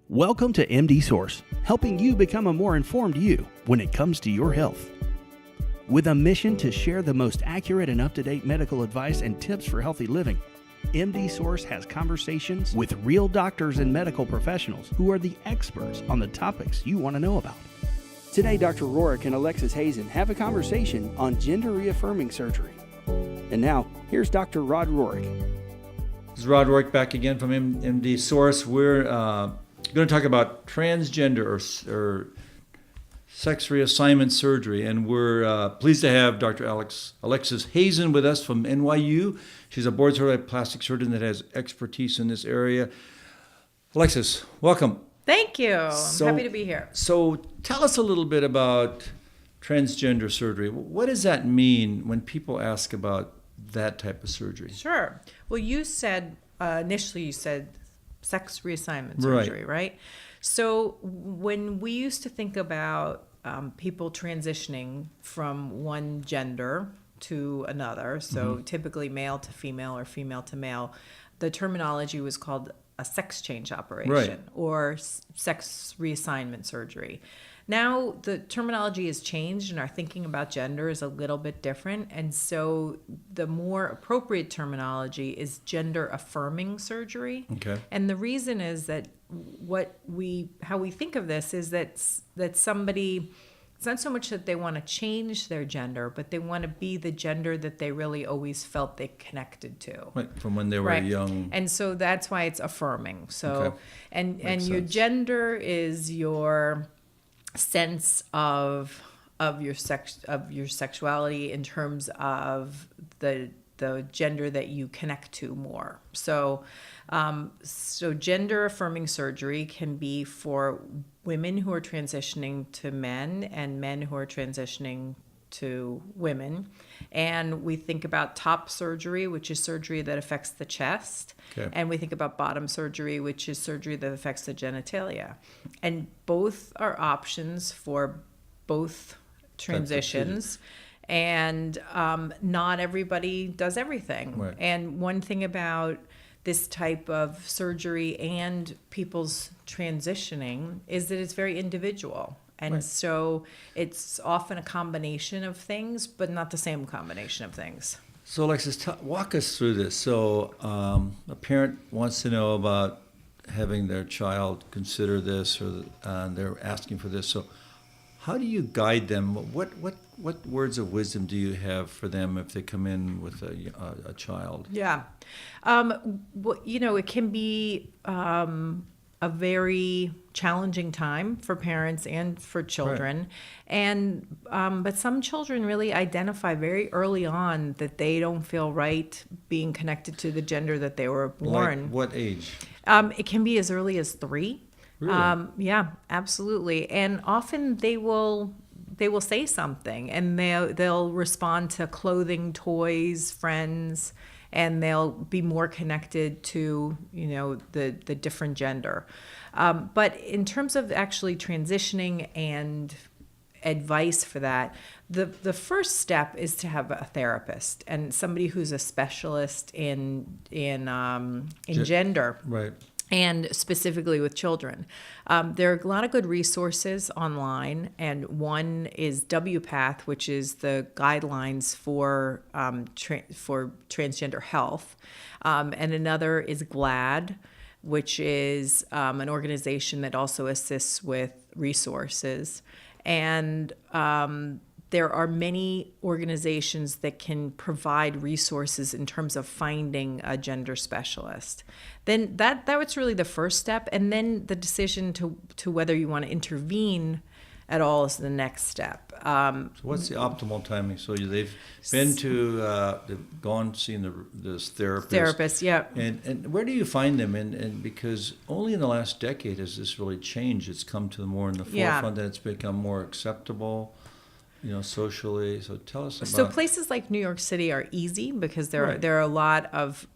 Welcome to MD Source, helping you become a more informed you when it comes to your health. With a mission to share the most accurate and up-to-date medical advice and tips for healthy living, MD Source has conversations with real doctors and medical professionals who are the experts on the topics you want to know about. Today, Dr. Rourke and Alexis Hazen have a conversation on gender reaffirming surgery. And now, here's Dr. Rod Rourke. This is Rod Rourke back again from MD Source. We're going to talk about transgender or sex reassignment surgery, and we're pleased to have Dr. Alexis Hazen with us from NYU. She's a board-certified plastic surgeon that has expertise in this area. Alexis, welcome. Thank you. I'm happy to be here. So tell us a little bit about transgender surgery. What does that mean when people ask about that type of surgery? Sure. Well, you said, initially you said sex reassignment surgery, right? So when we used to think about people transitioning from one gender to another, so typically male to female or female to male, the terminology was called a sex change operation or sex reassignment surgery. Now the terminology has changed and our thinking about gender is a little bit different. And so the more appropriate terminology is gender affirming surgery. Okay. And the reason is that how we think of this is that somebody, it's not so much that they want to change their gender, but they want to be the gender that they really always felt they connected to. Right, from when they were young. And so that's why it's affirming. So, okay. and your gender is your sense of your sexuality in terms of the gender that you connect to more. So gender affirming surgery can be for women who are transitioning to men and men who are transitioning to women. And we think about top surgery, which is surgery that affects the chest. Okay. And we think about bottom surgery, which is surgery that affects the genitalia. And both are options for both transitions. And not everybody does everything. Right. And one thing about this type of surgery and people's transitioning is that it's very individual. And so it's often a combination of things, but not the same combination of things. So Alexis, walk us through this. So a parent wants to know about having their child consider this, or they're asking for this. So how do you guide them? What words of wisdom do you have for them if they come in with a child? Yeah. It can be a very challenging time for parents and for children. Right. And but some children really identify very early on that they don't feel right being connected to the gender that they were born. Like what age? It can be as early as 3. Really? Yeah, absolutely. And often they will say something, and they'll respond to clothing, toys, friends, and they'll be more connected to, the different gender. But in terms of actually transitioning and advice for that, the first step is to have a therapist and somebody who's a specialist in gender. Right. And specifically with children. There are a lot of good resources online, and one is WPATH, which is the guidelines for transgender health, and another is GLAD, which is an organization that also assists with resources. And there are many organizations that can provide resources in terms of finding a gender specialist. Then that's really the first step, and then the decision to whether you want to intervene at all is the next step. So what's the optimal timing? So they've seen this therapist. Therapist, yeah. And where do you find them? And because only in the last decade has this really changed. It's come to more in the forefront, and it's become more acceptable, socially. So tell us about. So places like New York City are easy because there are a lot of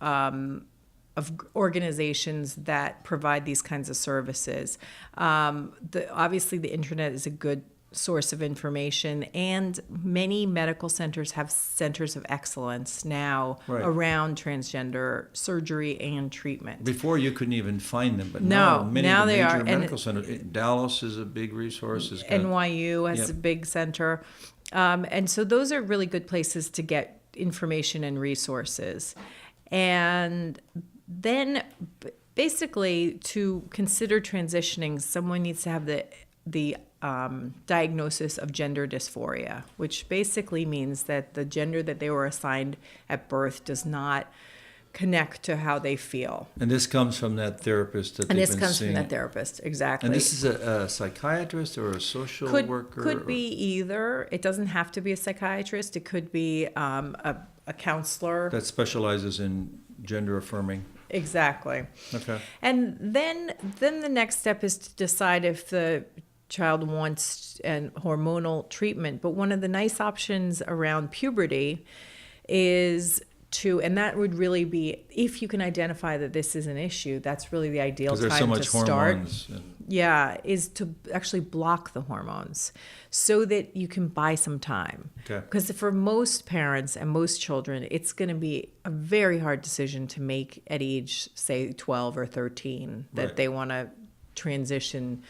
organizations that provide these kinds of services. Obviously, the internet is a good source of information, and many medical centers have centers of excellence now Right. around transgender surgery and treatment. Before you couldn't even find them, but No, now many now of the they major are, medical centers. Dallas is a big resource. NYU has Yep. a big center. And so those are really good places to get information and resources. And then basically to consider transitioning, someone needs to have the diagnosis of gender dysphoria, which basically means that the gender that they were assigned at birth does not connect to how they feel. And this comes from that therapist that And they've this been comes seeing. from that therapist, exactly. And this is a psychiatrist or a social worker? Could be either. It doesn't have to be a psychiatrist. It could be a counselor. That specializes in gender affirming. Exactly. Okay. And then the next step is to decide if the child wants an hormonal treatment. But one of the nice options around puberty is and that would really be, if you can identify that this is an issue, that's really the ideal Because there's so time much to start. hormones. Yeah, is to actually block the hormones so that you can buy some time. Okay. Because for most parents and most children, it's going to be a very hard decision to make at age, say, 12 or 13, that Right. they want to transition.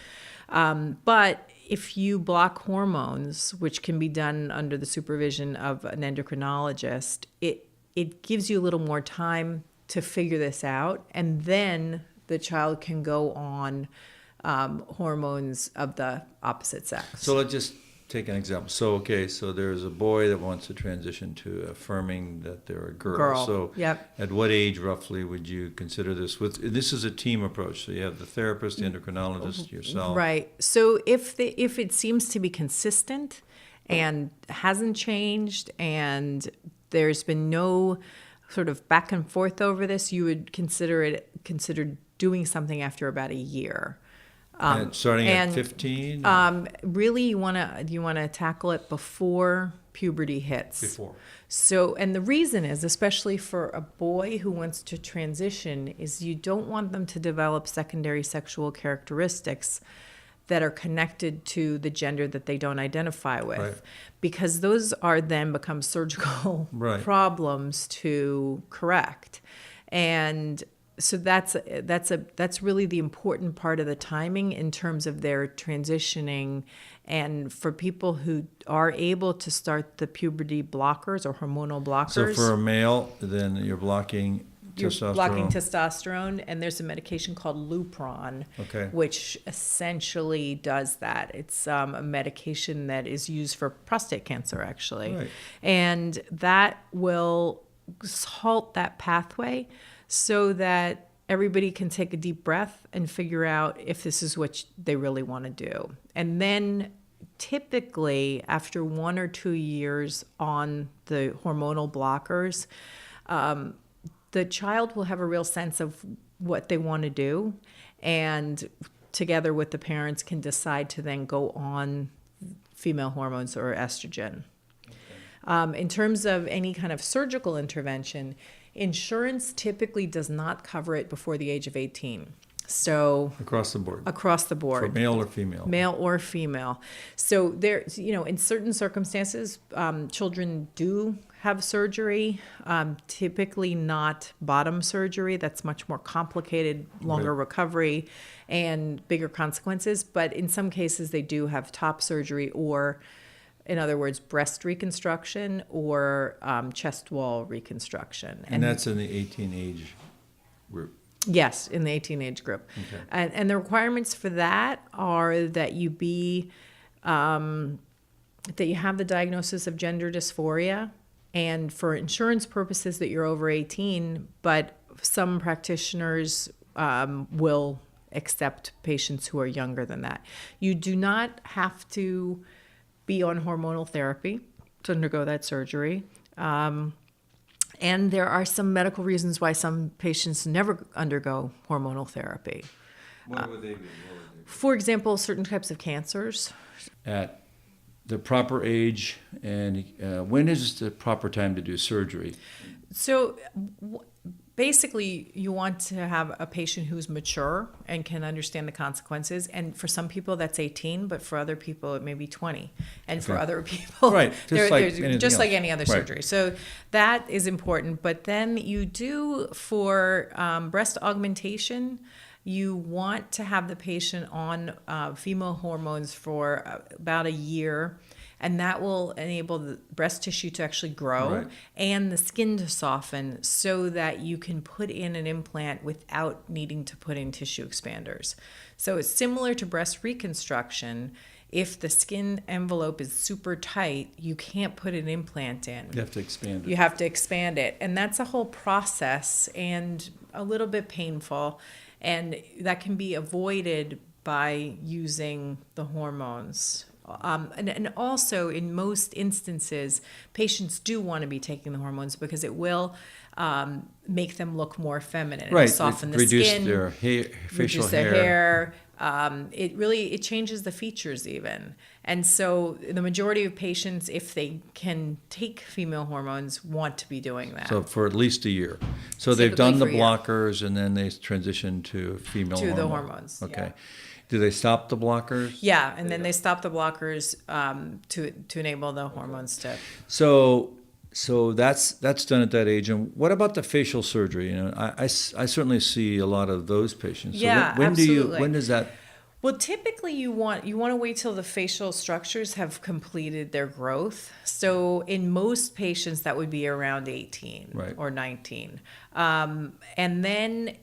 But if you block hormones, which can be done under the supervision of an endocrinologist, it gives you a little more time to figure this out, and then the child can go on hormones of the opposite sex. So let's just take an example. So there's a boy that wants to transition to affirming that they're a girl. So Yep. at what age roughly would you consider this? This is a team approach. So you have the therapist, the endocrinologist, yourself. Right. So if it seems to be consistent and hasn't changed, and there's been no sort of back and forth over this, you would consider doing something after about a year. And starting at 15? Really, you want to tackle it before puberty hits. Before. So, and the reason is, especially for a boy who wants to transition, is you don't want them to develop secondary sexual characteristics that are connected to the gender that they don't identify with, Right. because those are then become surgical Right. problems to correct. And so that's really the important part of the timing in terms of their transitioning. And for people who are able to start the puberty blockers or hormonal blockers, So for a male, then you're blocking testosterone. blocking testosterone, and there's a medication called Lupron, Okay. which essentially does that. It's a medication that is used for prostate cancer, actually. Right. And that will halt that pathway so that everybody can take a deep breath and figure out if this is what they really want to do. And then typically after 1 or 2 years on the hormonal blockers, the child will have a real sense of what they want to do, and together with the parents can decide to then go on female hormones or estrogen. In terms of any kind of surgical intervention, insurance typically does not cover it before the age of 18. So Across the board. across the board. For male or female? Male or female. So there, in certain circumstances, children do have surgery, typically not bottom surgery. That's much more complicated, longer Right. recovery, and bigger consequences. But in some cases, they do have top surgery, or, in other words, breast reconstruction or chest wall reconstruction. And that's in the 18 age group. Yes, in the 18 age group. Okay. And the requirements for that are that you be, that you have the diagnosis of gender dysphoria, and for insurance purposes that you're over 18, but some practitioners will accept patients who are younger than that. You do not have to be on hormonal therapy to undergo that surgery. And there are some medical reasons why some patients never undergo hormonal therapy. What would they be? For example, certain types of cancers. At the proper age, and when is the proper time to do surgery? So basically you want to have a patient who's mature and can understand the consequences. And for some people that's 18, but for other people it may be 20. And for other people, right, just like any other Right. surgery. So that is important. But then you do for breast augmentation, you want to have the patient on female hormones for about a year, and that will enable the breast tissue to actually grow Right. and the skin to soften so that you can put in an implant without needing to put in tissue expanders. So it's similar to breast reconstruction. If the skin envelope is super tight, you can't put an implant in. You have to expand it. You have to expand it. And that's a whole process and a little bit painful. And that can be avoided by using the hormones. And also, in most instances, patients do want to be taking the hormones because it will make them look more feminine. Right. It'll soften the reduce skin, their facial reduce their hair. It changes the features even. And so the majority of patients, if they can take female hormones, want to be doing that. So for at least a year. So they've done the Typically for a year. blockers and then they transition to female To the hormone. hormones, Okay. yeah. Do they stop the blockers? Yeah, and then they stop the blockers to enable the hormones to. So that's done at that age. And what about the facial surgery? You know, I certainly see a lot of those patients. So Yeah, when absolutely. when does that? Well, typically you want to wait till the facial structures have completed their growth. So in most patients, that would be around 18 Right. or 19. And then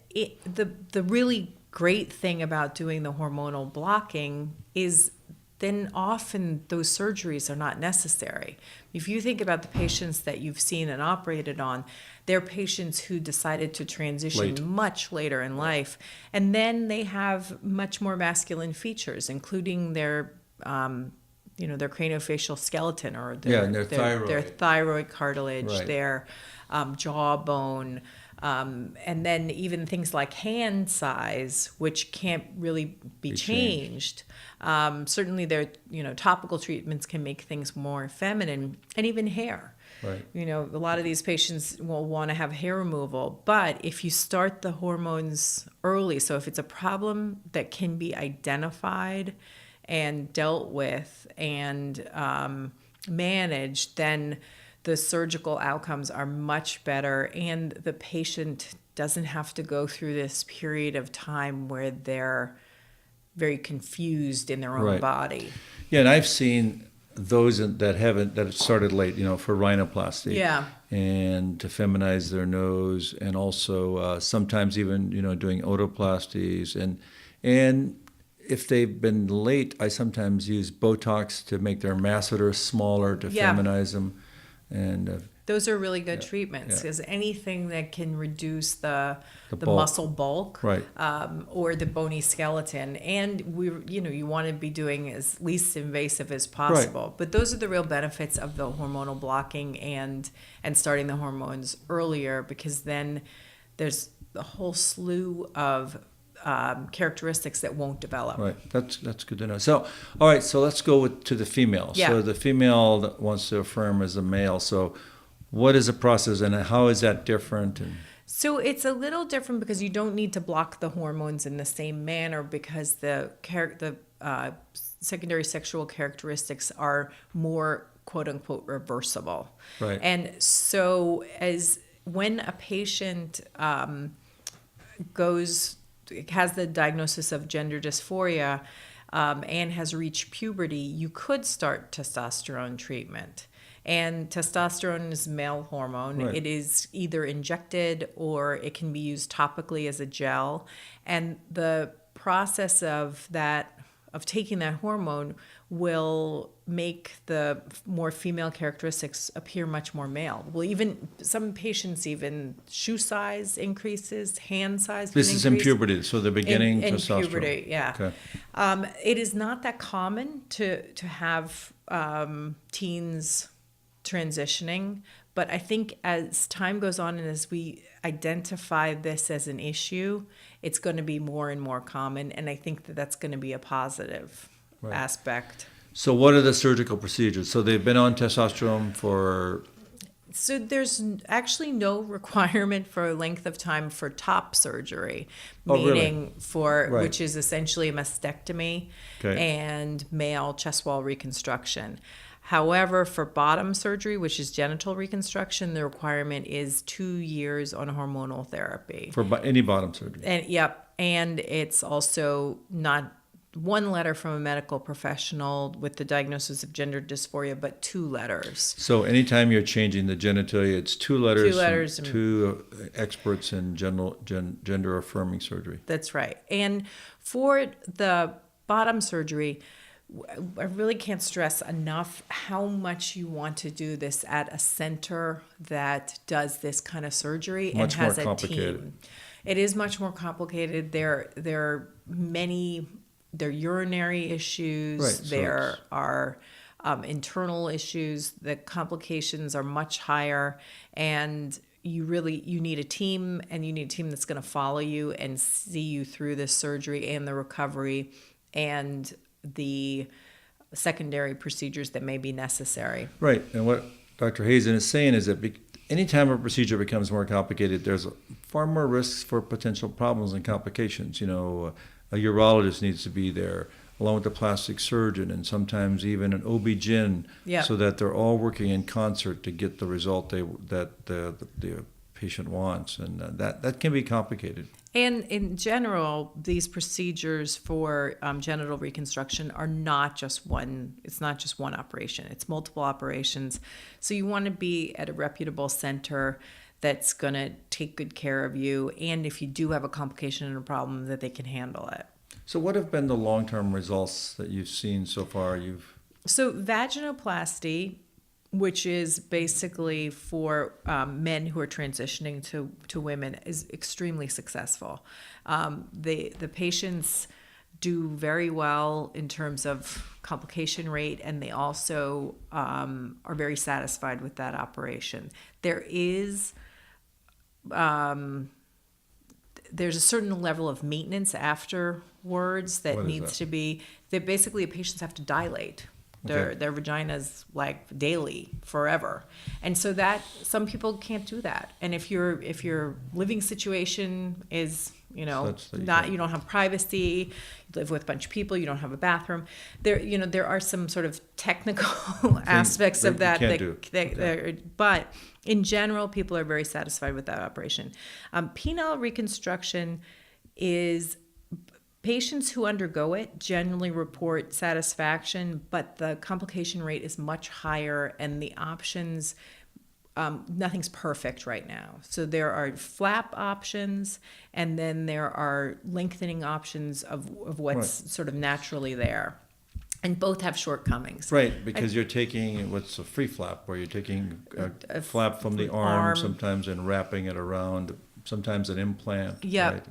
the really great thing about doing the hormonal blocking is then often those surgeries are not necessary. If you think about the patients that you've seen and operated on, they're patients who decided to transition much later in life, and then they have much more masculine features, including their their craniofacial skeleton or And their thyroid. their thyroid cartilage, Right. their jawbone. And then even things like hand size, which can't really be changed. Certainly, their topical treatments can make things more feminine, and even hair. Right. A lot of these patients will want to have hair removal, but if you start the hormones early, so if it's a problem that can be identified and dealt with and managed, then the surgical outcomes are much better, and the patient doesn't have to go through this period of time where they're very confused in their own Right. body. Yeah, and I've seen those that have started late, for rhinoplasty. Yeah. And to feminize their nose, and also sometimes even doing otoplasties, and if they've been late, I sometimes use Botox to make their masseters smaller to Yeah. feminize them. And Those are really good treatments because anything that can reduce the bulk. muscle bulk, Right. Or the bony skeleton, and you want to be doing as least invasive as possible. But those are the real benefits of the hormonal blocking and starting the hormones earlier, because then there's a whole slew of characteristics that won't develop. Right, that's good to know. So, all right, so let's go to the female. Yeah. So the female that wants to affirm as a male. So, what is the process, and how is that different? So it's a little different because you don't need to block the hormones in the same manner, because the secondary sexual characteristics are more quote unquote reversible. Right. And so when a patient has the diagnosis of gender dysphoria and has reached puberty, you could start testosterone treatment. And testosterone is male hormone. Right. It is either injected or it can be used topically as a gel. And the process of taking that hormone will make the more female characteristics appear much more male. Well, even some patients, shoe size increases, hand size. This is in puberty, so the beginning in testosterone. puberty, yeah. Okay. It is not that common to have teens transitioning, but I think as time goes on and as we identify this as an issue, it's going to be more and more common, and I think that's going to be a positive aspect. So what are the surgical procedures? So they've been on testosterone for So there's actually no requirement for length of time for top surgery, Oh, really? meaning for Right. which is essentially a mastectomy Okay. and male chest wall reconstruction. However, for bottom surgery, which is genital reconstruction, the requirement is 2 years on hormonal therapy. For any bottom surgery. And it's also not one letter from a medical professional with the diagnosis of gender dysphoria, but 2 letters. So anytime you're changing the genitalia, it's 2 letters, 2 letters from 2 experts in gender affirming surgery. That's right. And for the bottom surgery, I really can't stress enough how much you want to do this at a center that does this kind of surgery and Much more has a complicated. team. It is much more complicated. There are urinary issues. Right, so There it's- are internal issues. The complications are much higher, and you need a team, and you need a team that's going to follow you and see you through this surgery and the recovery and the secondary procedures that may be necessary. Right. And what Dr. Hazen is saying is that anytime a procedure becomes more complicated, there's far more risks for potential problems and complications. A urologist needs to be there, along with the plastic surgeon, and sometimes even an OB-GYN, Yeah. so that they're all working in concert to get the result that the patient wants, and that can be complicated. And in general, these procedures for genital reconstruction are not just one. It's not just one operation. It's multiple operations. So you want to be at a reputable center that's going to take good care of you, and if you do have a complication and a problem, that they can handle it. So what have been the long-term results that you've seen so far? So vaginoplasty, which is basically for men who are transitioning to women, is extremely successful. The patients do very well in terms of complication rate, and they also are very satisfied with that operation. There's a certain level of maintenance afterwards that What is needs that? to be, that basically patients have to dilate their vaginas like daily, forever. And so that some people can't do that. And if your living situation is, Such that you not, can't. you don't have privacy, you live with a bunch of people, you don't have a bathroom, there are some sort of technical aspects of that that you can't do. but in general, people are very satisfied with that operation. Penile reconstruction is, patients who undergo it generally report satisfaction, but the complication rate is much higher, and the options, nothing's perfect right now. So there are flap options, and then there are lengthening options of what's Right. sort of naturally there. And both have shortcomings. Right, because you're taking what's a free flap, where you're taking a flap from the arm sometimes and wrapping it around, sometimes an implant. Yep. Right?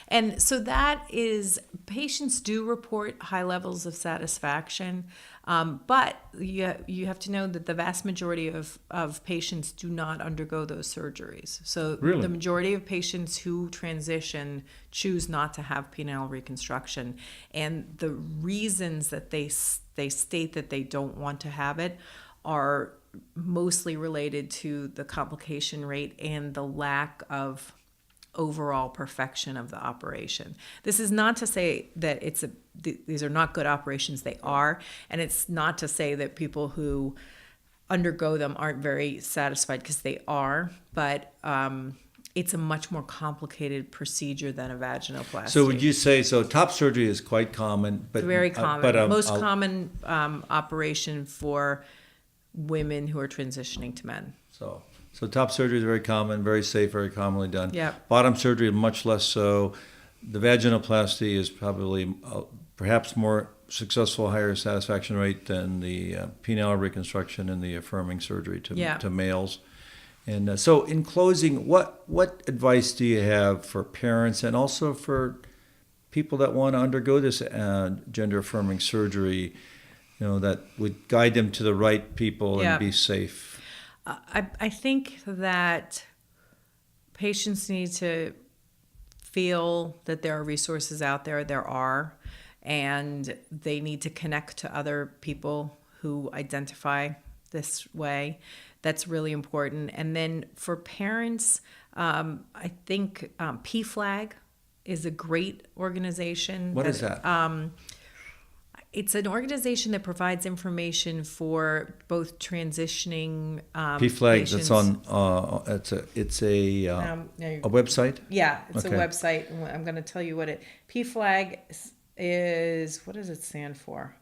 And so that is, patients do report high levels of satisfaction, but you have to know that the vast majority of patients do not undergo those surgeries. So Really? the majority of patients who transition choose not to have penile reconstruction. And the reasons that they state that they don't want to have it are mostly related to the complication rate and the lack of overall perfection of the operation. This is not to say that these are not good operations. They are, and it's not to say that people who undergo them aren't very satisfied, because they are, but it's a much more complicated procedure than a vaginoplasty. So would you say, top surgery is quite common, but Very common. but Most common operation for women who are transitioning to men. So top surgery is very common, very safe, very commonly done. Yep. Bottom surgery, much less so. The vaginoplasty is probably perhaps more successful, higher satisfaction rate than the penile reconstruction and the affirming surgery to males. And so in closing, what advice do you have for parents and also for people that want to undergo this gender affirming surgery, that would guide them to the right people and be safe? I think that patients need to feel that there are resources out there. There are, and they need to connect to other people who identify this way. That's really important. And then for parents, I think PFLAG is a great organization. What is that? It's an organization that provides information for both transitioning PFLAG. patients. That's on. It's a website. Yeah, it's Okay. a website. And I'm going to tell you what it. PFLAG is. What does it stand for?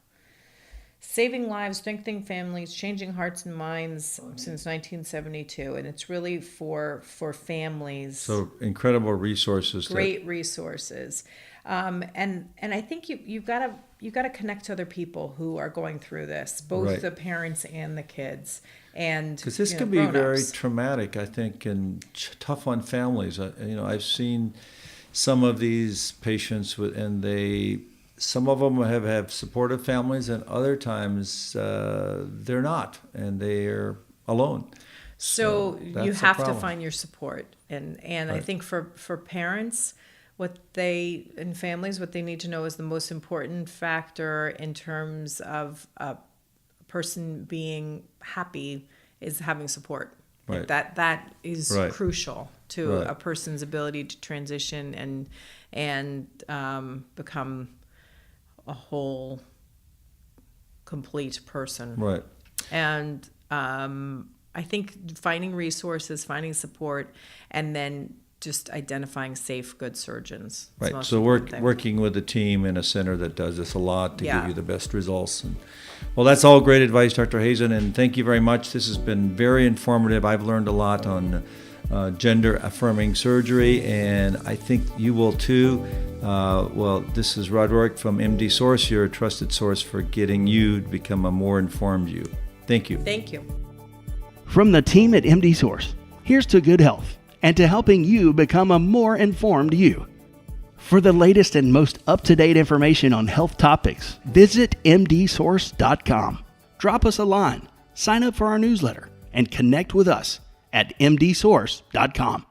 Saving lives, strengthening families, changing hearts and minds since 1972, and it's really for families. So incredible resources. Great resources, and I think you've got to connect to other people who are going through this, both Right. the parents and the kids, and Because this can be very traumatic, I think, and tough on families. I've seen some of these patients some of them have supportive families, and other times they're not, and they're alone. So you that's a have to problem. find your support, and I Right. think for parents, and families, what they need to know is the most important factor in terms of a person being happy is having support. Like Right. that is Right. crucial to Right. a person's ability to transition and become a whole, complete person. Right. And I think finding resources, finding support, and then just identifying safe, good surgeons. is the Right. most So important thing. working with a team in a center that does this a lot to Yeah. give you the best results. Well, that's all great advice, Dr. Hazen, and thank you very much. This has been very informative. I've learned a lot on gender affirming surgery, and I think you will too. This is Rod Rourke from MD Source, your trusted source for getting you to become a more informed you. Thank you. Thank you. From the team at MD Source, here's to good health and to helping you become a more informed you. For the latest and most up-to-date information on health topics, visit mdsource.com. Drop us a line, sign up for our newsletter, and connect with us at mdsource.com.